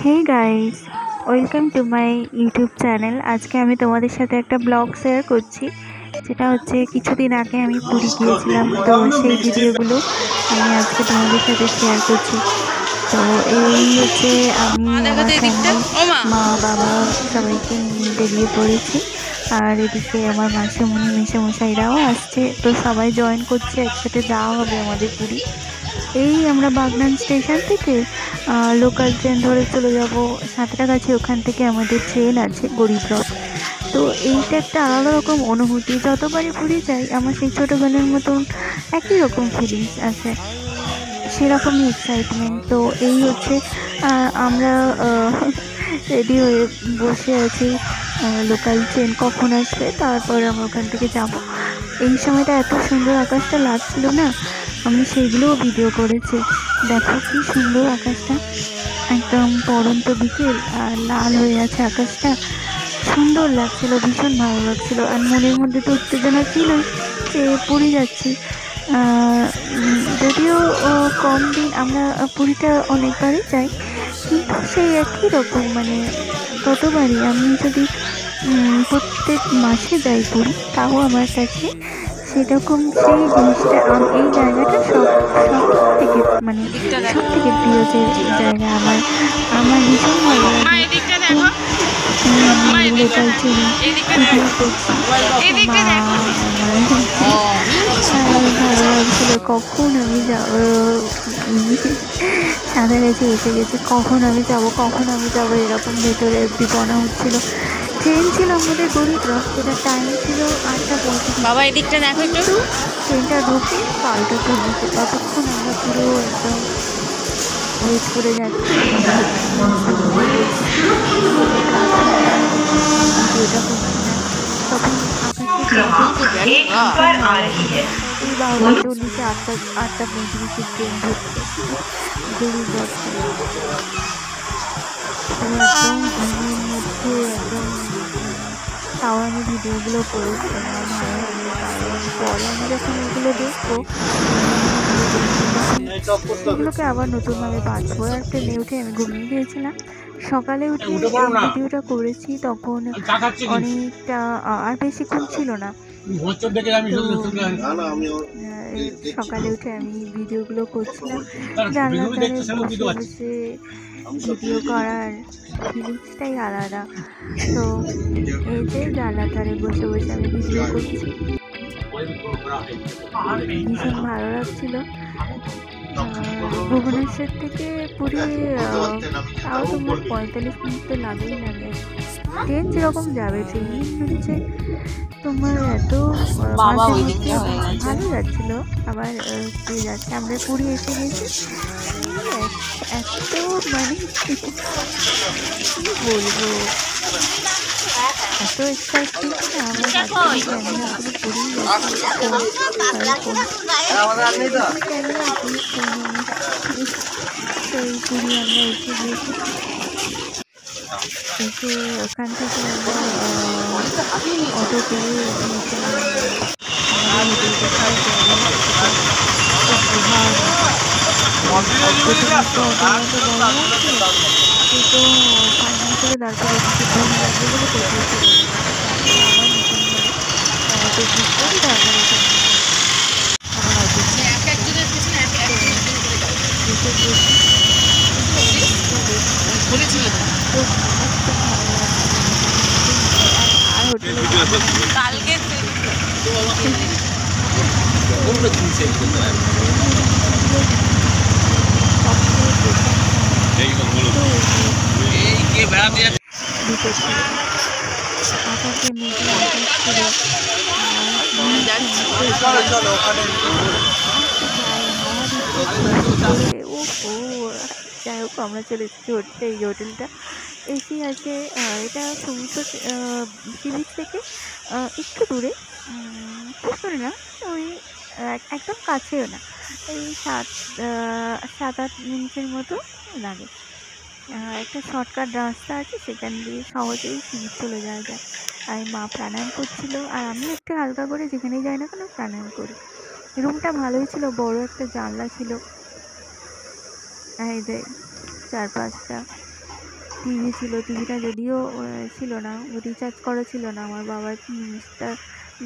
Hey guys, welcome to my YouTube channel. আজকে আমি তোমাদের সাথে একটা ব্লগ শেয়ার করছি, যেটা হচ্ছে কিছুদিন আগে আমি পুরী গিয়েছিলাম। তো সেই ভিডিওগুলো আমি আজকে তোমাদের সাথে শেয়ার করছি। তো এই হচ্ছে আমি আমার ফ্যামিলি, মা বাবা সবাইকে নিয়ে বেরিয়ে পড়েছি। আর এদিকে আমার মাসিমণি মেসোমশাইরাও আসছে, তো সবাই জয়েন করছে, একসাথে যাওয়া হবে আমাদের পুরী। এই আমরা বাগনান স্টেশন থেকে লোকাল ট্রেন ধরে চলে যাব সাঁতরাগাছি। ওখান থেকে আমাদের ট্রেন আছে গরিব রথ। তো এইটা একটা আলাদা রকম অনুভূতি। যতবারই পুরী যাই আমার সেই ছোটোবেলার মতন একই রকম ফিলিংস আছে, সেরকমই এক্সাইটমেন্ট। তো এই হচ্ছে আমরা রেডি হয়ে বসে আছি, লোকাল ট্রেন কখন আসবে, তারপর আমরা ওখান থেকে যাব। এই সময়টা এত সুন্দর আকাশটা লাগছিল না, আমি সেইগুলোও ভিডিও করেছি। দেখো কি সুন্দর আকাশটা, একদম পড়ন্ত বিকেল আর লাল হয়ে আছে আকাশটা, সুন্দর লাগছিল, ভীষণ ভালো লাগছিল। আর মনের মধ্যে তো উত্তেজনা ছিলই যে পুরী যাচ্ছি। যদিও কম দিন, আমরা পুরীটা অনেকবারই যাই, কিন্তু সেই একই রকম, মানে ততবারই আমি যদি প্রত্যেক মাসে যাই পুরী, তাও আমার কাছে সেরকম সেই জিনিসটা, এই জায়গাটা সব থেকে, মানে সব থেকে প্রিয় যে জায়গা আমার, আমার ভীষণ ভালো লাগে। তো আমি লোকাল ট্রেনে ভিডিও করছি, মা আমার হচ্ছে ভালো লাগছিল কখন আমি যাবো। সাঁতরাগাছি এসে গেছি, কখন আমি যাবো এরকম ভেতরে বিপনা হচ্ছিল। ট্রেন ছিল আমাদের গরিব রথ, যেটা টাইম ছিল 8টা 35। বাবা এদিকটা দেখো একটু। কিন্তু ট্রেনটা ঢুকে 12টা 40-এ, ততক্ষণ আমরা পুরো একদম ওয়েট করে যাচ্ছি। ভিডিওটা করছি না, তখন আকাশে এই 12টা 40-এ 8টা 35-এ ট্রেন ঢুকছে গরিব রথ। পুরো একদম ঘুমের মধ্যে একদম, তাও আমি ভিডিওগুলো করেছি আমার ভালো লাগে। কারণ পরে আমি যখন এগুলো দেখবো, এগুলোকে আবার নতুনভাবে বাঁচবো। আর ট্রেনে উঠে আমি ঘুমিয়ে গিয়েছিলাম, সকালে উঠে ভিডিওটা করেছি, তখন অনেকটা আর বেশিক্ষণ ছিল না। সকালে উঠে আমি ভিডিওগুলো করছিলাম, জানলার ধারে বসে বসে ভিডিও করার ফিলিংসটাই আলাদা। তো এই যে জানলার ধারে বসে বসে আমি ভিডিও করছি, ভীষণ ভালো লাগছিল। ভুবনেশ্বর থেকে পুরী তাও তোমার 45 মিনিট তো লাগে। ট্রেন যেরকম যাবে, ট্রেন হচ্ছে তোমার এত মাঝে মধ্যে ভালো যাচ্ছিল, আবার যাচ্ছে। আমরা পুরী এসে গেছি, এত মানে কি বলবো, এত এক্সাইটমেন্ট না আমার হাতে, আমি আসলে পুরী তো এই পুরী আমরা এসে গিয়েছি। এসে ওখান থেকে আমরা অটো করে কিন্তু ফাইনাল করে তারপরে ঘুম লাগবে বলে কালকে যাই হোক, আমরা চলে এসেছি হোটেলে। এই হোটেলটা এসি আছে, এটা সমুদ্র সি বিচ থেকে একটু দূরে, খুব দূরে না, ওই একদম কাছেও না, এই 7-8 মিনিটের মতো লাগে। একটা শর্টকাট রাস্তা আছে, সেখান দিয়ে সহজেই সি বিচ চলে যাওয়া যায়। আর মা প্রাণায়াম করছিল, আর আমি একটু হালকা করে যেখানেই যাই না কেন প্রাণায়াম করি। রুমটা ভালোই ছিল, বড় একটা জানলা ছিল। এই যে 4-5টা টিভি ছিল। টিভিটা যদিও ছিল না, রিচার্জ করা ছিল না। আমার বাবা নিউজটা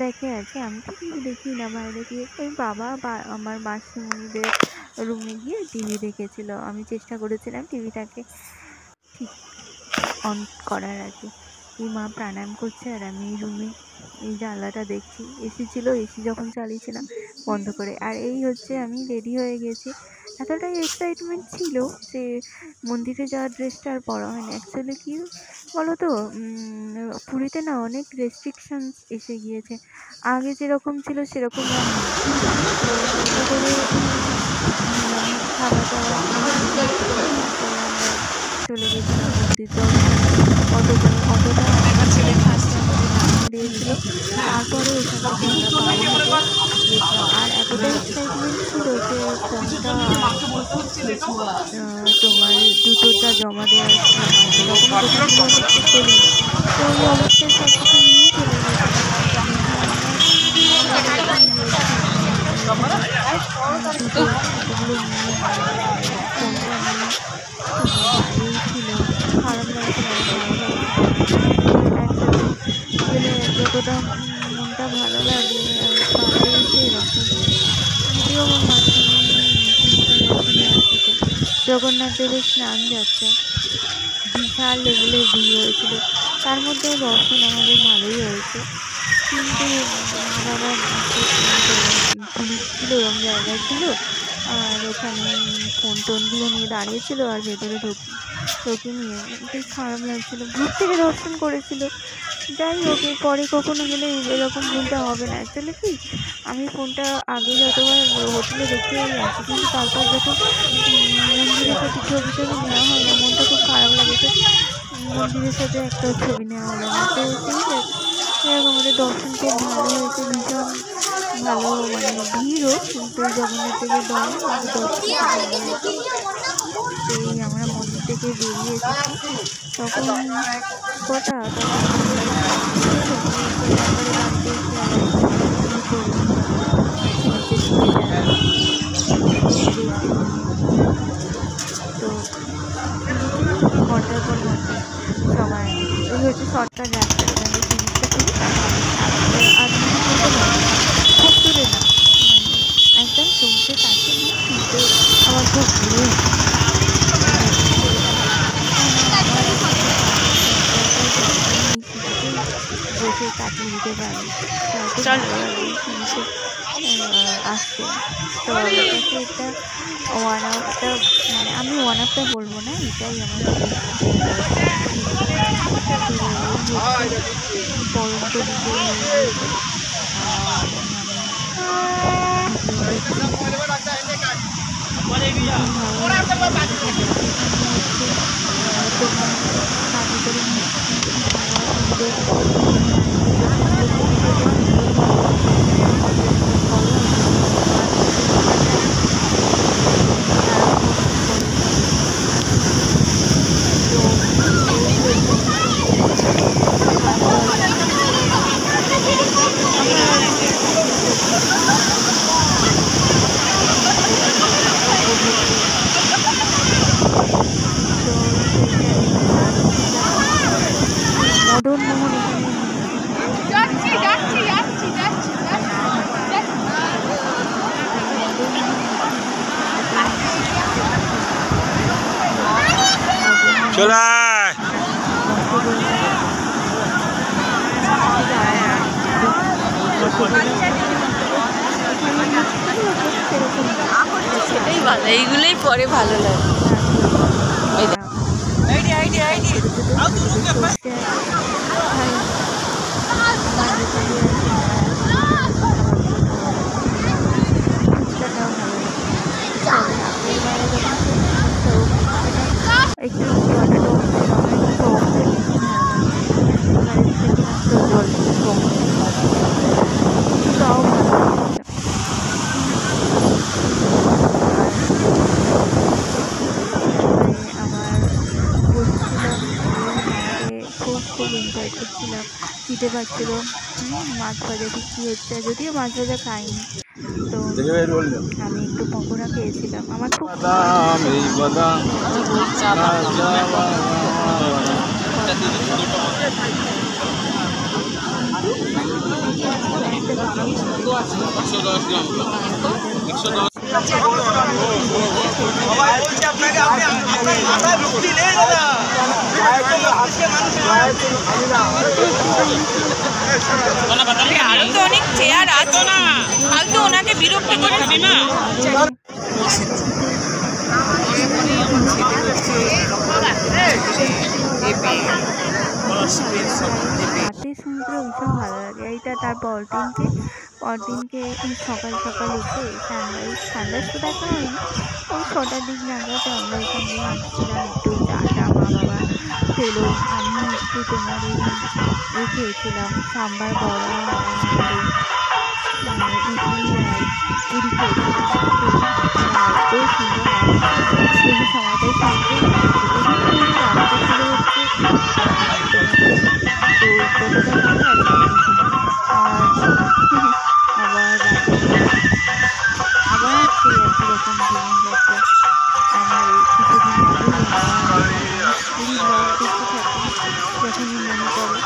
দেখে আর কি, আমি তো টিভি দেখি না। বাইরে গিয়ে ওই বাবা বা আমার মাসিমণিদের রুমে গিয়ে টিভি দেখেছিল। আমি চেষ্টা করেছিলাম টিভিটাকে ঠিক অন করার আর কি। এই মা প্রাণায়াম করছে আর আমি এই রুমে এই জানলাটা দেখছি। এসি ছিল, এসি যখন চালিয়েছিলাম বন্ধ করে। আর এই হচ্ছে আমি রেডি হয়ে গেছি। এতটাই এক্সাইটমেন্ট ছিল যে মন্দিরে যাওয়ার ড্রেসটা আর পরা হয়নি। অ্যাকচুয়ালি কি বলো তো, পুরীতে না অনেক রেস্ট্রিকশনস এসে গিয়েছে। আগে যেরকম ছিল সেরকম আর নেই। তো হালকা করে নিরামিষ খাওয়া দাওয়া চলে গেছিলাম মন্দির দর্শনে। অতটা আমার ছেলে ফার্স্ট দিয়েছিল। তারপরে ওখান থেকে আমরা বাড়ি গেছিলাম। আর এতটাই এক্সাইটমেন্ট ছিল যে ফোনটা তোমার জুতোটা জমা দেওয়ার সময় তখন দোকানগুলো কিছু খোলেনি। তো ওই অবস্থায় সব কিছু নিয়েই চলে গেছিলাম। জুতো জুতোগুলো নিয়ে ফোনটা নিয়ে বাইরেই ছিল। খারাপ লাগছিল, গেলে যতটা মনটা ভালো লাগে আর বাইরে এসে এরকম। যদিও আমার মাসিমণি জগন্নাথ দেবের স্নান যাচ্ছে, বিশাল লেভেলের ভিড় হয়েছিল। তার মধ্যেও দর্শন আমাদের ভালোই হয়েছে, কিন্তু মা বাবা পুলিশ ছিল, এরকম জায়গায় ছিল। আর ওখানে ফোন টোনগুলো নিয়ে দাঁড়িয়েছিল আর ভেতরে ঢোকে নিয়ে। বেশ খারাপ লাগছিল। দূর থেকে দর্শন করেছিল। যাই হোক, এর পরে কখনো গেলে এরকম ভুলটা হবে না। অ্যাকচুয়ালি কি, আমি ফোনটা আগে যতবার হোটেলে দেখেই আছি, কিন্তু তারপর যখন মন্দিরের সাথে ছবি টবি নেওয়া হয় না, মনটা খুব খারাপ লাগে যে মন্দিরের সাথে একটাও ছবি নেওয়া হলো না। তো সেই এরকম আমাদের দর্শন খুব ভালো হয়েছে, ভীষণ ভালো। মানে ভিড়ও, কিন্তু জগন্নাথ দেবের দল আমাদের দর্শন খুব ভালো হয়েছে। সেই আমরা মন্দির থেকে বেরিয়ে এসেছি তখন কটা, তখন বাড়িতে এসে তো ঘন্টার পর ঘন্টা সময় এই হচ্ছে শর্টকাট রাস্তা। এখানে জিনিসটা করি আর খুব দূরে না, মানে একদম সমুদ্রের কাছে না, কিন্তু আমার খুব দূরে বসে কাটিয়ে দিতে পারি। আসছে তো এটা ওয়ান অফ দ্য, মানে আমি ওয়ান অফ দ্য বলবো না, এটাই আমার পরন্ত মদন মোহন চলে সেটাই ভালো, এইগুলোই পরে ভালো লাগে। একটু জল তাও খুব এনজয় করছিলাম, খিদে পাচ্ছিল। মাছ ভাজা বিক্রি হচ্ছে, যদিও মাছ ভাজা খাইনি, তো আমি একটু পকোড়া খেয়েছিলাম। আমার খুব আরো তো অনেক চেয়ার আছে না, ফালতু ওনাকে বিরক্ত করে খাবি না। রাতে সমুদ্র ভীষণ ভালো লাগে। এইটা তার পরদিনকে সকাল সকাল উঠে সানরাইজ তো দেখা হয়নি, ওই 6টার দিক নাগাদ আমরা এখান দিয়ে আসছিলাম, একটু চা মা বাবা খেলো, আমি একটু তোমার এই খেয়েছিলাম সাম্বার বড়া আর ইডলি আর পুরি খেয়েছিলাম। এত সুন্দর লাগছে এই সময়টাই সমুদ্রে রাস্তা ছিল হচ্ছে তো কতটা ভালো লাগছে। আর আবার সেই একই রকম জীবনযাত্রা। আমার কিছুদিন আগেই যখনই মনে করে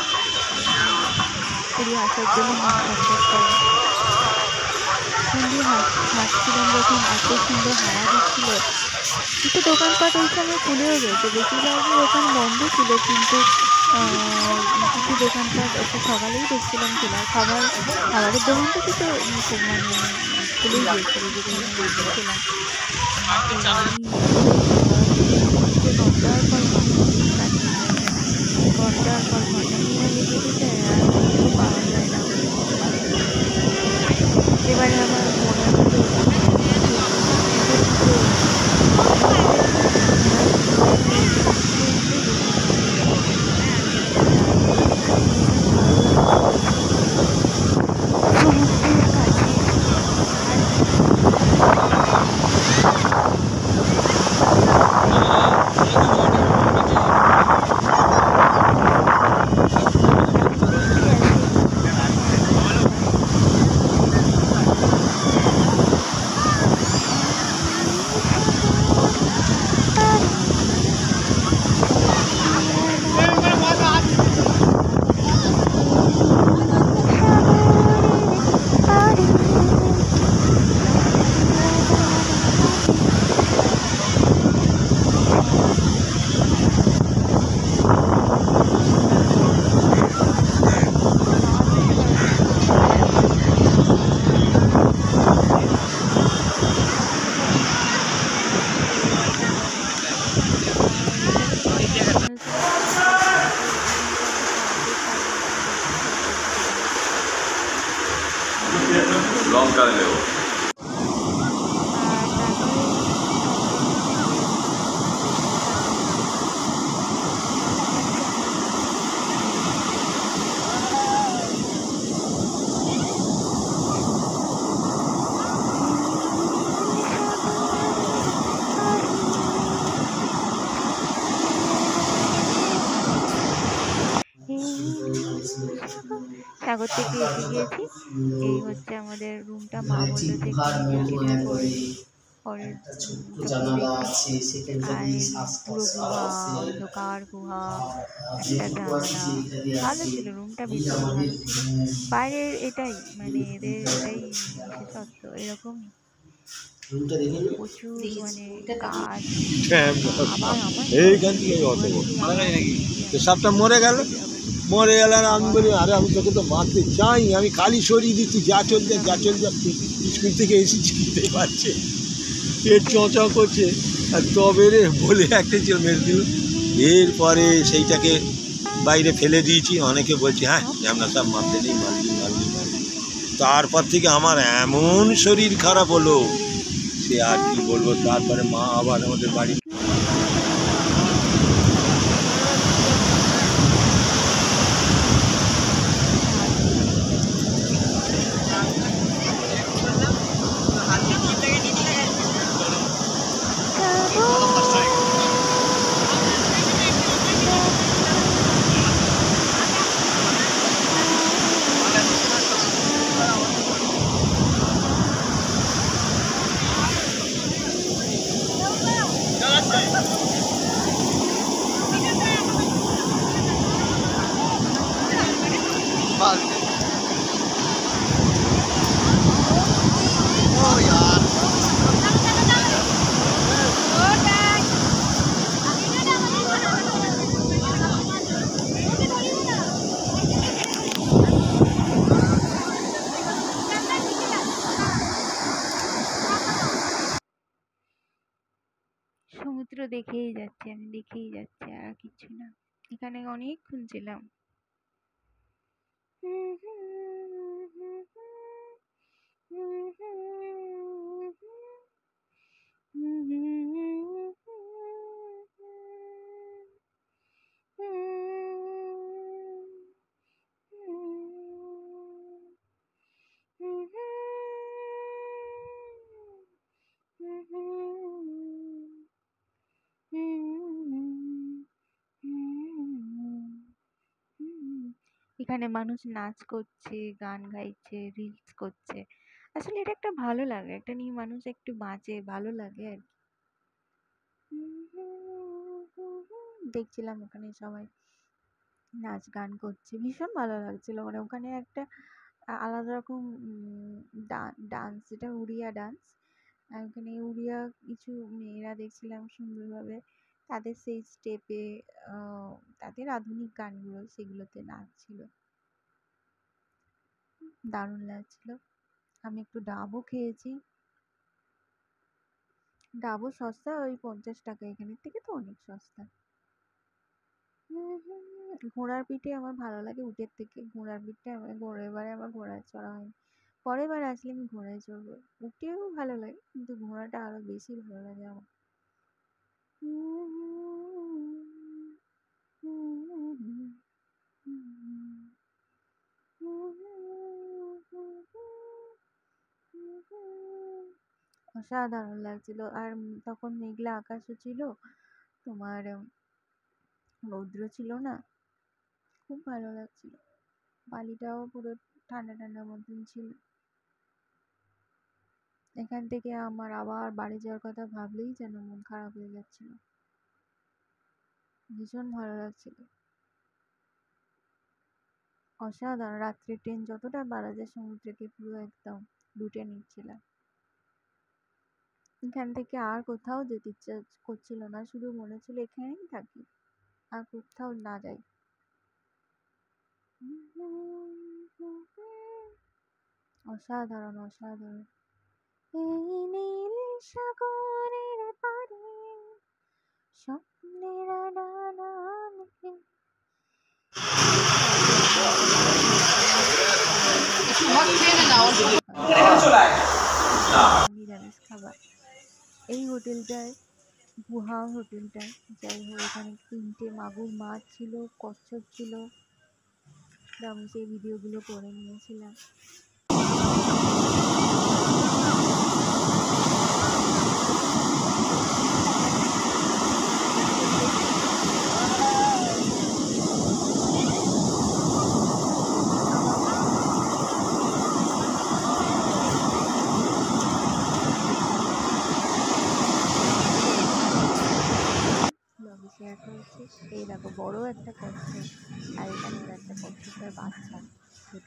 পুরী আসার জন্য মন ছটফট করে। সন্ধ্যে হাঁটছিলাম যখন এত সুন্দর হাওয়া দিচ্ছিল, কিছু দোকানপাট ওই সময় খুলেও গেছে, বেশিরভাগই দোকান বন্ধ ছিল, কিন্তু কিছু দোকানপাট একটু সকালেই দেখছিলাম খোলা। খাবারের দোকানটা কিছু মানে খুলেই গিয়েছিল, যেগুলো আমি দেখছিলাম। ঘন্টার পর ঘন্টা নিয়ে লেগে যায় আর পাওয়া যায় না। এবারে আমার মনে হচ্ছে লঙ্কা দেবো। সাগর থেকে এসে গিয়েছি। এই হচ্ছে আমাদের রুমটা। মা বললো যে পরের পুরো গুহা, অন্ধকার গুহা, একটা জানালা। ভালো ছিল রুমটা, ভীষণ ভালো ছিল। বাইরের এটাই মানে এদের এটাই বিশেষত্ব, এরকম প্রচুর মানে কাজ। আবার আমার সাপটা মরে গেল আর আমি বলি আরে আমি তোকে তো মারতে চাই, আমি খালি সরিয়ে দিচ্ছি, যা চলছে স্কুল থেকে এসেছি খেতে পারছে, পেট চঁ করছে, আর তবে রে বলে একটা ছিল মেরে দিল। এরপরে সেইটাকে বাইরে ফেলে দিয়েছি। অনেকে বলছে হ্যাঁ আমরা সব মারতে নেই, মারলি। তারপর থেকে আমার এমন শরীর খারাপ হলো, সে আর কি বলবো। তারপরে মা আবার আমাদের বাড়ি আমি দেখেই যাচ্ছি, আর কিছু না। এখানে অনেকক্ষণ ছিলাম। এখানে মানুষ নাচ করছে, গান গাইছে, রিলস করছে। আসলে এটা একটা ভালো লাগে, একটা নিয়ে মানুষ একটু বাঁচে, ভালো লাগে আর কি। দেখছিলাম ওখানে সবাই নাচ গান করছে, ভীষণ ভালো লাগছিল। মানে ওখানে একটা আলাদা রকম ডান্স, যেটা উড়িয়া ডান্স। ওখানে উড়িয়া কিছু মেয়েরা দেখছিলাম সুন্দরভাবে তাদের সেই স্টেপে, তাদের আধুনিক গানগুলো সেগুলোতে নাচছিল, দারুণ লাগছিল। আমি একটু ডাবও খেয়েছি। ডাবও সস্তা, ওই 50 টাকা, এখানের থেকে তো অনেক সস্তা। ঘোড়ার পিঠে আমার ভালো লাগে উটের থেকে। ঘোড়ার পিঠে এবারে আমার ঘোড়ায় চড়া হয়নি। পরের বার আসলে আমি ঘোড়ায় চড়বো। উটেও ভালো লাগে, কিন্তু ঘোড়াটা আরো বেশি ভালো লাগে আমার। অসাধারণ লাগছিল। আর তখন মেঘলা আকাশও ছিল, তোমার রৌদ্র ছিল না, খুব ভালো লাগছিল। বালিটাও পুরো ঠান্ডা ঠান্ডা মতন ছিল। এখান থেকে আমার আবার বাড়ি যাওয়ার কথা ভাবলেই যেন মন খারাপ হয়ে যাচ্ছিল, ভীষণ ভালো লাগছিল। অসাধারণ। রাত্রে ট্রেন যতটা বাড়া যায় সমুদ্রকে পুরো একদম লুটে নিচ্ছিলাম। এখান থেকে আর কোথাও যেতে ইচ্ছা করছিল না, শুধু মনে হচ্ছিল এখানেই থাকি, আর কোথাও না যাই। অসাধারণ অসাধারণ। এই নীল সাগরের পাড়ে স্বপ্নের ডানা মেলে। নিরামিষ খাবার। এই হোটেলটায়, গুহা হোটেলটায়, যাই হোক, এখানে 3টে মাগুর মাছ ছিল, কচ্ছপ ছিল। আমি সেই ভিডিওগুলো করে নিয়েছিলাম। শেয়ার করেছি। এই দেখো বড় একটা কচ্ছপ, আর এখানে একটা কচ্ছপের বাচ্চা ছোট।